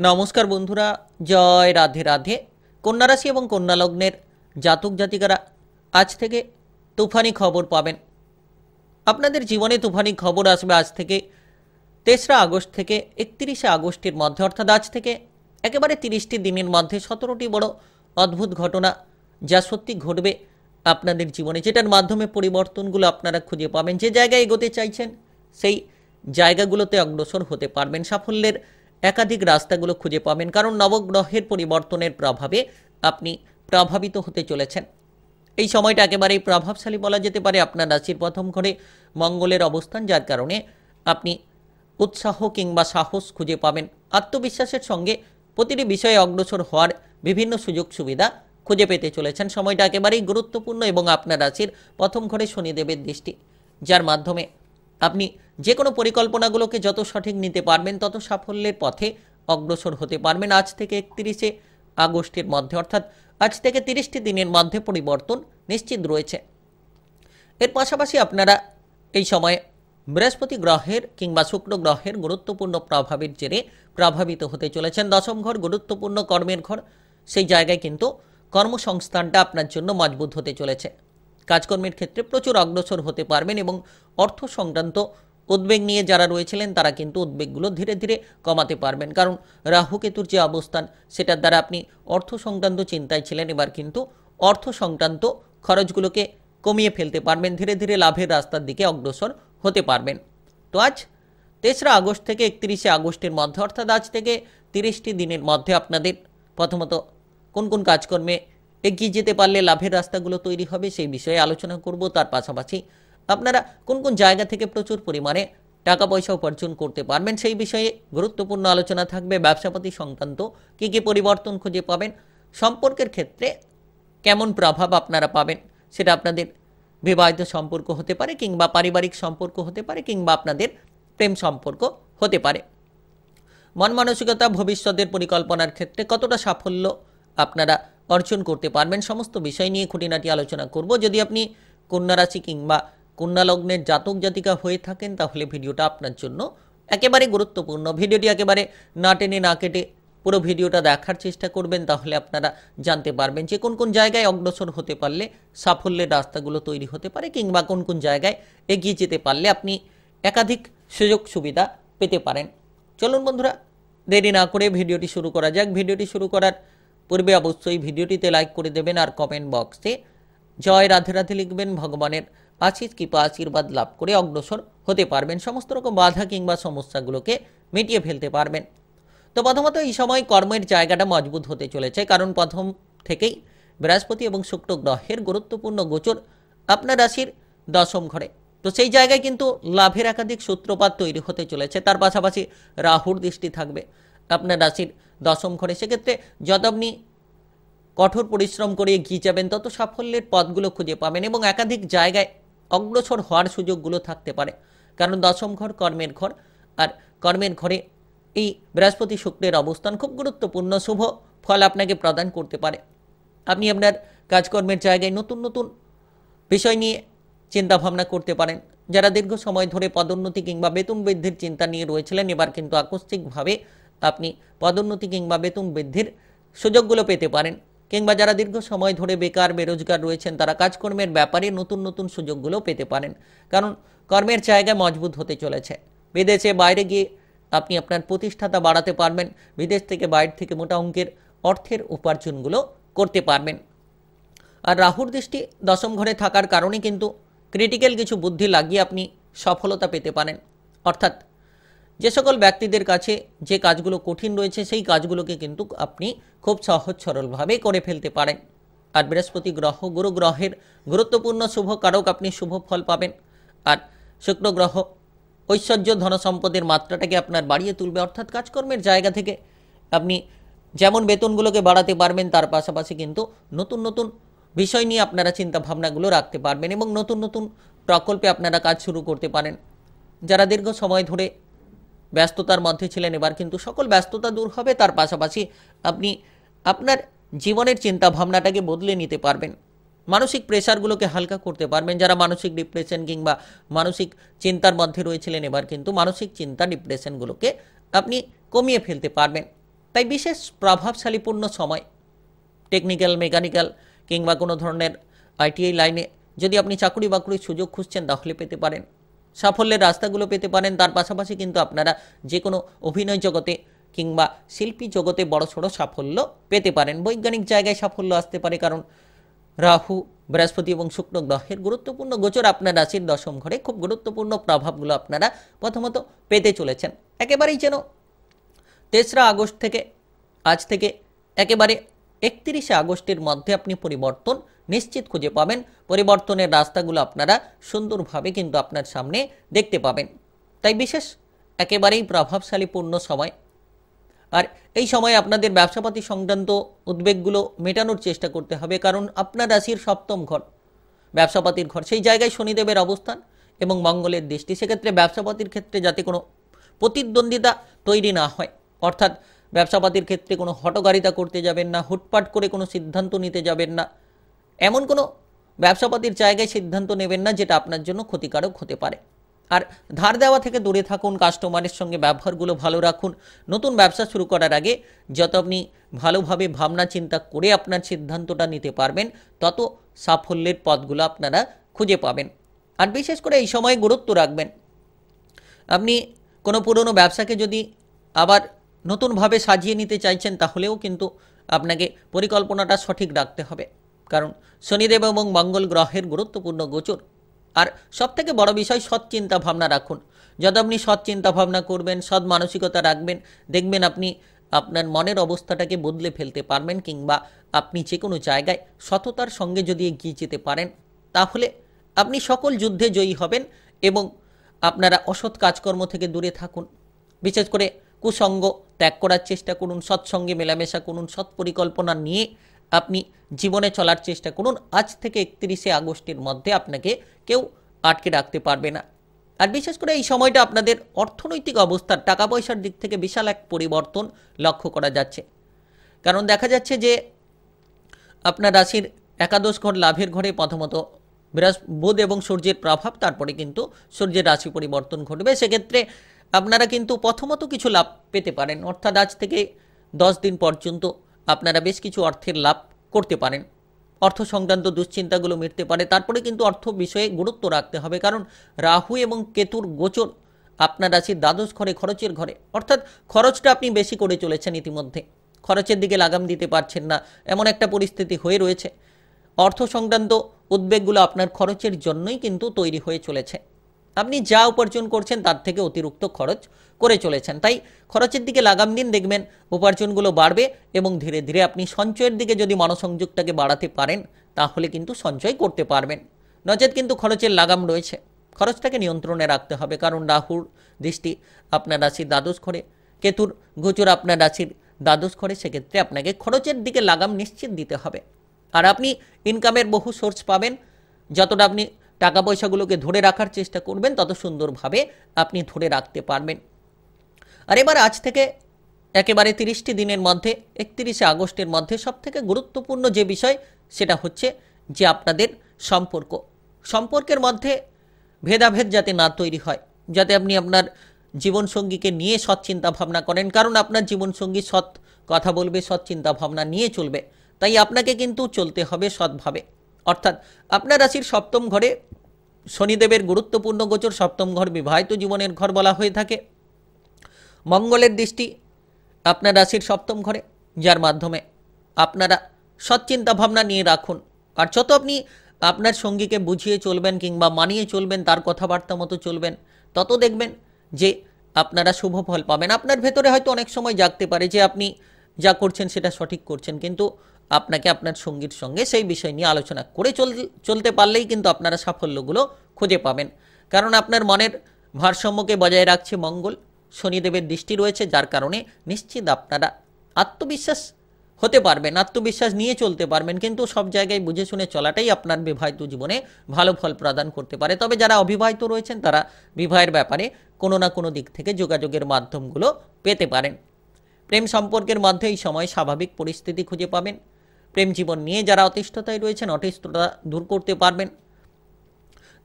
নমস্কার বন্ধুরা, জয় রাধে রাধে। কন্যা রাশি এবং কন্যা লগ্নের জাতক জাতিকারা আজ থেকে তুফানি খবর পাবেন। আপনাদের জীবনে তুফানি খবর আসবে আজ থেকে ৩রা আগস্ট থেকে ৩১শে আগস্টের মধ্যে, অর্থাৎ আজ থেকে একেবারে ৩০টি দিনের মধ্যে ১৭টি বড় অদ্ভুত ঘটনা যা সত্যি ঘটবে আপনাদের জীবনে, যেটার মাধ্যমে পরিবর্তনগুলো আপনারা খুঁজে পাবেন। যে জায়গায় এগোতে চাইছেন সেই জায়গাগুলোতে অগ্রসর হতে পারবেন, সাফল্যের একাধিক রাস্তাগুলো খুঁজে পাবেন, কারণ নবগ্রহের পরিবর্তনের প্রভাবে আপনি প্রভাবিত হতে চলেছেন। এই সময়টা একেবারেই প্রভাবশালী বলা যেতে পারে। আপনার রাশির প্রথম ঘরে মঙ্গলের অবস্থান, যার কারণে আপনি উৎসাহ কিংবা সাহস খুঁজে পাবেন। আত্মবিশ্বাসের সঙ্গে প্রতিটি বিষয়ে অগ্রসর হওয়ার বিভিন্ন সুযোগ সুবিধা খুঁজে পেতে চলেছেন। সময়টা একেবারেই গুরুত্বপূর্ণ এবং আপনার রাশির প্রথম ঘরে শনিদেবের দৃষ্টি, যার মাধ্যমে আপনি যে কোনো পরিকল্পনাগুলোকে যত সঠিক নিতে পারবেন তত সাফল্যের পথে অগ্রসর হতে পারবেন। আজ থেকে ৩১শে আগস্টের মধ্যে, অর্থাৎ আজ থেকে ৩০টি দিনের মধ্যে পরিবর্তন নিশ্চিত রয়েছে। এর পাশাপাশি আপনারা এই সময়ে বৃহস্পতি গ্রহের কিংবা শুক্র গ্রহের গুরুত্বপূর্ণ প্রভাবের জেরে প্রভাবিত হতে চলেছেন। দশম ঘর গুরুত্বপূর্ণ কর্মের ঘর, সেই জায়গায় কিন্তু কর্মসংস্থানটা আপনার জন্য মজবুত হতে চলেছে। কাজকর্মের ক্ষেত্রে প্রচুর অগ্রসর হতে পারবেন এবং অর্থ সংক্রান্ত উদ্বেগ নিয়ে যারা রয়েছিলেন তারা কিন্তু উদ্বেগগুলো ধীরে ধীরে কমাতে পারবেন, কারণ রাহু কেতুর যে অবস্থান সেটার দ্বারা আপনি অর্থ সংক্রান্ত চিন্তায় ছিলেন, এবার কিন্তু অর্থ সংক্রান্ত খরচগুলোকে কমিয়ে ফেলতে পারবেন, ধীরে ধীরে লাভের রাস্তার দিকে অগ্রসর হতে পারবেন। তো আজ ৩রা আগস্ট থেকে ৩১শে আগস্টের মধ্যে, অর্থাৎ আজ থেকে ৩০টি দিনের মধ্যে আপনাদের প্রথমত কোন কোন কাজকর্মে এগিয়ে যেতে পারলে লাভের রাস্তাগুলো তৈরি হবে সেই বিষয়ে আলোচনা করব। তার পাশাপাশি আপনারা কোন কোন জায়গা থেকে প্রচুর পরিমাণে টাকা পয়সা উপার্জন করতে পারবেন সেই বিষয়ে গুরুত্বপূর্ণ আলোচনা থাকবে। ব্যবসাপাতি সংক্রান্ত কী কী পরিবর্তন খুঁজে পাবেন, সম্পর্কের ক্ষেত্রে কেমন প্রভাব আপনারা পাবেন, সেটা আপনাদের বিবাহিত সম্পর্ক হতে পারে কিংবা পারিবারিক সম্পর্ক হতে পারে কিংবা আপনাদের প্রেম সম্পর্ক হতে পারে। মন মানসিকতা, ভবিষ্যতের পরিকল্পনার ক্ষেত্রে কতটা সাফল্য আপনারা অর্জন করতে পারবেন, সমস্ত বিষয় নিয়ে খুঁটিনাটি আলোচনা করব। যদি আপনি কন্যা রাশি কিংবা কন্যা লগ্নের জাতক জাতিকা হয়ে থাকেন তাহলে ভিডিওটা আপনার জন্য একেবারে গুরুত্বপূর্ণ। ভিডিওটি একেবারে না টেনে না কেটে পুরো ভিডিওটা দেখার চেষ্টা করবেন, তাহলে আপনারা জানতে পারবেন যে কোন কোন জায়গায় অগ্রসর হতে পারলে সাফল্যের রাস্তাগুলো তৈরি হতে পারে কিংবা কোন কোন জায়গায় এগিয়ে যেতে পারলে আপনি একাধিক সুযোগ সুবিধা পেতে পারেন। চলুন বন্ধুরা, দেরি না করে ভিডিওটি শুরু করা যাক। ভিডিওটি শুরু করার পূর্বে অবশ্যই ভিডিওটিতে লাইক করে দেবেন আর কমেন্ট বক্সে জয় রাধে রাধে লিখবেন। ভগবানের আশীষ কৃপা আশীর্বাদ লাভ করে অগ্রসর হতে পারবেন, সমস্ত রকম বাধা কিংবা সমস্যাগুলোকে মিটিয়ে ফেলতে পারবেন। তো প্রথমত এই সময় কর্মের জায়গাটা মজবুত হতে চলেছে, কারণ প্রথম থেকেই বৃহস্পতি এবং শুক্র গ্রহের গুরুত্বপূর্ণ গোচর আপনার রাশির দশম ঘরে। তো সেই জায়গায় কিন্তু লাভের একাধিক সূত্রপাত তৈরি হতে চলেছে। তার পাশাপাশি রাহুর দৃষ্টি থাকবে আপনার রাশির দশম ঘরে। সেক্ষেত্রে যত আপনি কঠোর পরিশ্রম করে এগিয়ে যাবেন তত সাফল্যের পথগুলো খুঁজে পাবেন এবং একাধিক জায়গায় অগ্রসর হওয়ার সুযোগগুলো থাকতে পারে, কারণ দশম ঘর কর্মের ঘর, আর কর্মের ঘরে এই বৃহস্পতি শুক্রের অবস্থান খুব গুরুত্বপূর্ণ, শুভ ফল আপনাকে প্রদান করতে পারে। আপনি আপনার কাজকর্মের জায়গায় নতুন নতুন বিষয় নিয়ে চিন্তাভাবনা করতে পারেন। যারা দীর্ঘ সময় ধরে পদোন্নতি কিংবা বেতন বৃদ্ধির চিন্তা নিয়ে রয়েছিলেন, এবার কিন্তু আকস্মিকভাবে আপনি পদোন্নতি কিংবা বেতন বৃদ্ধির সুযোগগুলো পেতে পারেন। কিংবা যারা দীর্ঘ সময় ধরে বেকার বেরোজগার রয়েছেন তারা কাজকর্মের ব্যাপারে নতুন নতুন সুযোগগুলো পেতে পারেন, কারণ কর্মের জায়গা মজবুত হতে চলেছে। বিদেশে বাইরে গিয়ে আপনি আপনার প্রতিষ্ঠাতা বাড়াতে পারবেন, বিদেশ থেকে বাইরে থেকে মোটা অঙ্কের অর্থের উপার্জনগুলো করতে পারবেন। আর রাহুর দৃষ্টি দশম ঘরে থাকার কারণে কিন্তু ক্রিটিক্যাল কিছু বুদ্ধি লাগিয়ে আপনি সফলতা পেতে পারেন, অর্থাৎ যে সকল ব্যক্তিদের কাছে যে কাজগুলো কঠিন রয়েছে সেই কাজগুলোকে কিন্তু আপনি খুব সহজ সরলভাবে করে ফেলতে পারেন। আর বৃহস্পতি গ্রহ গুরু গ্রহের গুরুত্বপূর্ণ শুভ কারক, আপনি শুভ ফল পাবেন। আর শুক্র গ্রহ ঐশ্বর্য ধন সম্পদের মাত্রাটাকে আপনার বাড়িয়ে তুলবে, অর্থাৎ কাজকর্মের জায়গা থেকে আপনি যেমন বেতনগুলোকে বাড়াতে পারবেন তার পাশাপাশি কিন্তু নতুন নতুন বিষয় নিয়ে আপনারা চিন্তা ভাবনাগুলো রাখতে পারবেন এবং নতুন নতুন প্রকল্পে আপনারা কাজ শুরু করতে পারেন। যারা দীর্ঘ সময় ধরে ব্যস্ততার মধ্যে ছিলেন এবার কিন্তু সকল ব্যস্ততা দূর হবে, তার পাশাপাশি আপনি আপনার জীবনের চিন্তা ভাবনাটাকে বদলে নিতে পারবেন, মানসিক প্রেশারগুলোকে হালকা করতে পারবেন। যারা মানসিক ডিপ্রেশন কিংবা মানসিক চিন্তার মধ্যে রয়েছিলেন এবার কিন্তু মানসিক চিন্তা ডিপ্রেশনগুলোকে আপনি কমিয়ে ফেলতে পারবেন। তাই বিশেষ প্রভাবশালীপূর্ণ সময়। টেকনিক্যাল, মেকানিক্যাল কিংবা কোনো ধরনের আইটিআই লাইনে যদি আপনি চাকরি বাকরির সুযোগ খুঁজছেন তাহলে পেতে পারেন, সাফল্যের রাস্তাগুলো পেতে পারেন। তার পাশাপাশি কিন্তু আপনারা যে কোনো অভিনয় জগতে কিংবা শিল্পী জগতে বড়সড় সাফল্য পেতে পারেন। বৈজ্ঞানিক জায়গায় সাফল্য আসতে পারে, কারণ রাহু, বৃহস্পতি এবং শুক্র গ্রহের গুরুত্বপূর্ণ গোচর আপনার রাশির দশম ঘরে খুব গুরুত্বপূর্ণ প্রভাবগুলো আপনারা প্রথমত পেতে চলেছেন। একেবারেই যেন 3রা আগস্ট থেকে, আজ থেকে একেবারে 31শে আগস্টের মধ্যে আপনি পরিবর্তন নিশ্চিত খুঁজে পাবেন। পরিবর্তনের রাস্তাগুলো আপনারা সুন্দরভাবে কিন্তু আপনার সামনে দেখতে পাবেন। তাই বিশেষ একেবারেই প্রভাবশালীপূর্ণ সময়। আর এই সময় আপনাদের ব্যবসাপাতি সংক্রান্ত উদ্বেগগুলো মেটানোর চেষ্টা করতে হবে, কারণ আপনার রাশির সপ্তম ঘর, ব্যবসাপাতির ঘর, সেই জায়গায় শনিদেবের অবস্থান এবং মঙ্গলের দৃষ্টি। সেক্ষেত্রে ব্যবসাপাতির ক্ষেত্রে যাতে কোনো প্রতিদ্বন্দ্বিতা তৈরি না হয়, অর্থাৎ ব্যবসাপাতির ক্ষেত্রে কোনো হঠকারিতা করতে যাবেন না, হুটপাট করে কোনো সিদ্ধান্ত নিতে যাবেন না, এমন কোনো ব্যবসাপাতির জায়গায় সিদ্ধান্ত নেবেন না যেটা আপনার জন্য ক্ষতিকারক হতে পারে। আর ধার দেওয়া থেকে দূরে থাকুন, কাস্টমারের সঙ্গে ব্যবহারগুলো ভালো রাখুন। নতুন ব্যবসা শুরু করার আগে যত আপনি ভালোভাবে ভাবনা চিন্তা করে আপনার সিদ্ধান্তটা নিতে পারবেন, তত সাফল্যের পথগুলো আপনারা খুঁজে পাবেন। আর বিশেষ করে এই সময় গুরুত্ব রাখবেন, আপনি কোনো পুরনো ব্যবসাকে যদি আবার নতুনভাবে সাজিয়ে নিতে চাইছেন তাহলেও কিন্তু আপনাকে পরিকল্পনাটা সঠিক রাখতে হবে, কারণ শনিদেব এবং মঙ্গল গ্রহের গুরুত্বপূর্ণ গোচর। আর সবথেকে বড় বিষয়, সৎ চিন্তা ভাবনা রাখুন। যত আপনি সৎ চিন্তা ভাবনা করবেন, সৎ মানসিকতা রাখবেন, দেখবেন আপনি আপনার মনের অবস্থাটাকে বদলে ফেলতে পারবেন, কিংবা আপনি যে কোনো জায়গায় সততার সঙ্গে যদি এগিয়ে যেতে পারেন তাহলে আপনি সকল যুদ্ধে জয়ী হবেন। এবং আপনারা অসৎ কাজকর্ম থেকে দূরে থাকুন, বিশেষ করে কুসঙ্গ ত্যাগ করার চেষ্টা করুন, সৎসঙ্গে মেলামেশা করুন, সৎ পরিকল্পনা নিয়ে আপনি জীবনে চলার চেষ্টা করুন। আজ থেকে 31শে আগস্টের মধ্যে আপনাকে কেউ আটকে রাখতে পারবে না। আর বিশেষ করে এই সময়টা আপনাদের অর্থনৈতিক অবস্থার, টাকা পয়সার দিক থেকে বিশাল এক পরিবর্তন লক্ষ্য করা যাচ্ছে, কারণ দেখা যাচ্ছে যে আপনার রাশির একাদশ ঘর, লাভের ঘরে প্রথমত বুধ এবং সূর্যের প্রভাব, তারপরে কিন্তু সূর্যের রাশি পরিবর্তন ঘটবে। সেক্ষেত্রে আপনারা কিন্তু প্রথমত কিছু লাভ পেতে পারেন, অর্থাৎ আজ থেকে 10 দিন পর্যন্ত আপনারা বেশ কিছু অর্থের লাভ করতে পারেন। অর্থ সংক্রান্ত দুশ্চিন্তাগুলো মিটতে পারে। তারপরে কিন্তু অর্থ বিষয়ে গুরুত্ব রাখতে হবে, কারণ রাহু এবং কেতুর গোচর আপনার রাশির দ্বাদশ ঘরে, খরচের ঘরে, অর্থাৎ খরচটা আপনি বেশি করে চলেছেন ইতিমধ্যে, খরচের দিকে লাগাম দিতে পারছেন না, এমন একটা পরিস্থিতি হয়ে রয়েছে। অর্থ সংক্রান্ত উদ্বেগগুলো আপনার খরচের জন্যই কিন্তু তৈরি হয়ে চলেছে। আপনি যা উপার্জন করছেন তার থেকে অতিরিক্ত খরচ করে চলেছেন। তাই খরচের দিকে লাগাম দিন, দেখবেন উপার্জনগুলো বাড়বে এবং ধীরে ধীরে আপনি সঞ্চয়ের দিকে যদি মনোসংযোগটাকে বাড়াতে পারেন তাহলে কিন্তু সঞ্চয় করতে পারবেন। নচেত কিন্তু খরচের লাগাম রয়েছে, খরচটাকে নিয়ন্ত্রণে রাখতে হবে, কারণ রাহুর দৃষ্টি আপনার রাশির দ্বাদশ ঘরে, কেতুর গোচর আপনার রাশির দ্বাদশ ঘরে। সেক্ষেত্রে আপনাকে খরচের দিকে লাগাম নিশ্চিত দিতে হবে। আর আপনি ইনকামের বহু সোর্স পাবেন, যতটা আপনি টাকা পয়সাগুলোকে ধরে রাখার চেষ্টা করবেন তত সুন্দরভাবে আপনি ধরে রাখতে পারবেন। আর এবার আজ থেকে একেবারে 30টি দিনের মধ্যে 31শে আগস্টের মধ্যে সবথেকে গুরুত্বপূর্ণ যে বিষয় সেটা হচ্ছে যে আপনাদের সম্পর্কের মধ্যে ভেদাভেদ যাতে না তৈরি হয়, যাতে আপনি আপনার জীবনসঙ্গীকে নিয়ে সৎ চিন্তা ভাবনা করেন, কারণ আপনার জীবনসঙ্গী সৎ কথা বলবে, সৎ চিন্তা ভাবনা নিয়ে চলবে। তাই আপনাকে কিন্তু চলতে হবে সৎভাবে। অর্থাৎ আপনার রাশির সপ্তম ঘরে শনিদেবের গুরুত্বপূর্ণ গোচর, সপ্তম ঘর বিবাহিত জীবনের ঘর বলা হয়ে থাকে। মঙ্গলের দৃষ্টি আপনার রাশির সপ্তম ঘরে, যার মাধ্যমে আপনারা সৎ চিন্তা ভাবনা নিয়ে রাখুন। আর যত আপনি আপনার সঙ্গীকে বুঝিয়ে চলবেন কিংবা মানিয়ে চলবেন, তার কথাবার্তা মতো চলবেন, তত দেখবেন যে আপনারা শুভ ফল পাবেন। আপনার ভেতরে হয়তো অনেক সময় জাগতে পারে যে আপনি যা করছেন সেটা সঠিক করছেন, কিন্তু আপনাকে আপনার সঙ্গীর সঙ্গে সেই বিষয় নিয়ে আলোচনা করে চলতে পারলেই কিন্তু আপনারা সাফল্যগুলো খুঁজে পাবেন। কারণ আপনার মনের ভারসাম্যকে বজায় রাখছে মঙ্গল, শনিদেবের দৃষ্টি রয়েছে, যার কারণে নিশ্চিত আপনারা আত্মবিশ্বাস হতে পারবেন, আত্মবিশ্বাস নিয়ে চলতে পারবেন। কিন্তু সব জায়গায় বুঝে শুনে চলাটাই আপনার বিবাহিত জীবনে ভালো ফল প্রদান করতে পারে। তবে যারা অবিবাহিত রয়েছেন তারা বিবাহের ব্যাপারে কোনো না কোনো দিক থেকে যোগাযোগের মাধ্যমগুলো পেতে পারেন। প্রেম সম্পর্কের মধ্যে এই সময় স্বাভাবিক পরিস্থিতি খুঁজে পাবেন। প্রেম জীবন নিয়ে যারা অতিষ্ঠতায় রয়েছেন, অতিষ্ঠতা দূর করতে পারবেন।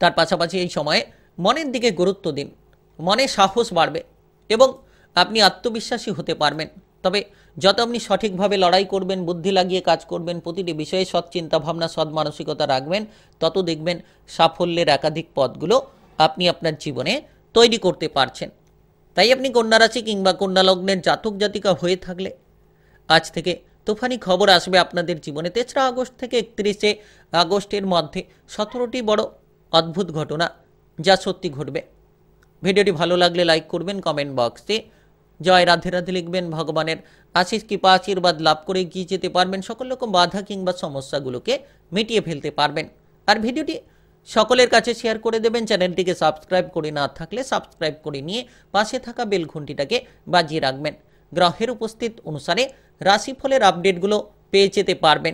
তার পাশাপাশি এই সময়ে মনের দিকে গুরুত্ব দিন, মনে সাহস বাড়বে এবং আপনি আত্মবিশ্বাসী হতে পারবেন। তবে যত আপনি সঠিকভাবে লড়াই করবেন, বুদ্ধি লাগিয়ে কাজ করবেন, প্রতিটি বিষয়ে সৎ চিন্তাভাবনা, সৎ মানসিকতা রাখবেন, তত দেখবেন সাফল্যের একাধিক পথগুলো আপনি আপনার জীবনে তৈরি করতে পারছেন। তাই আপনি কন্যা রাশি কিংবা কন্যা লগ্নের জাতক জাতিকা হয়ে থাকলে আজ থেকে তুফানি খবর আসবে আপনাদের জীবনে। 3রা আগস্ট থেকে 31শে আগস্টের মধ্যে 17টি বড় অদ্ভুত ঘটনা যা সত্যি ঘটবে। ভিডিওটি ভালো লাগলে লাইক করবেন, কমেন্ট বক্সে জয় রাধে রাধে লিখবেন। ভগবানের আশিস কৃপা আশীর্বাদ লাভ করে এগিয়ে যেতে পারবেন, সকল রকম বাধা কিংবা সমস্যাগুলোকে মিটিয়ে ফেলতে পারবেন। আর ভিডিওটি সকলের কাছে শেয়ার করে দেবেন। চ্যানেলটিকে সাবস্ক্রাইব করে না থাকলে সাবস্ক্রাইব করে নিয়ে পাশে থাকা বেল ঘন্টিটাকে বাজিয়ে রাখবেন। গ্রহের উপস্থিত অনুসারে রাশিফলের আপডেটগুলো পেয়ে যেতে পারবেন।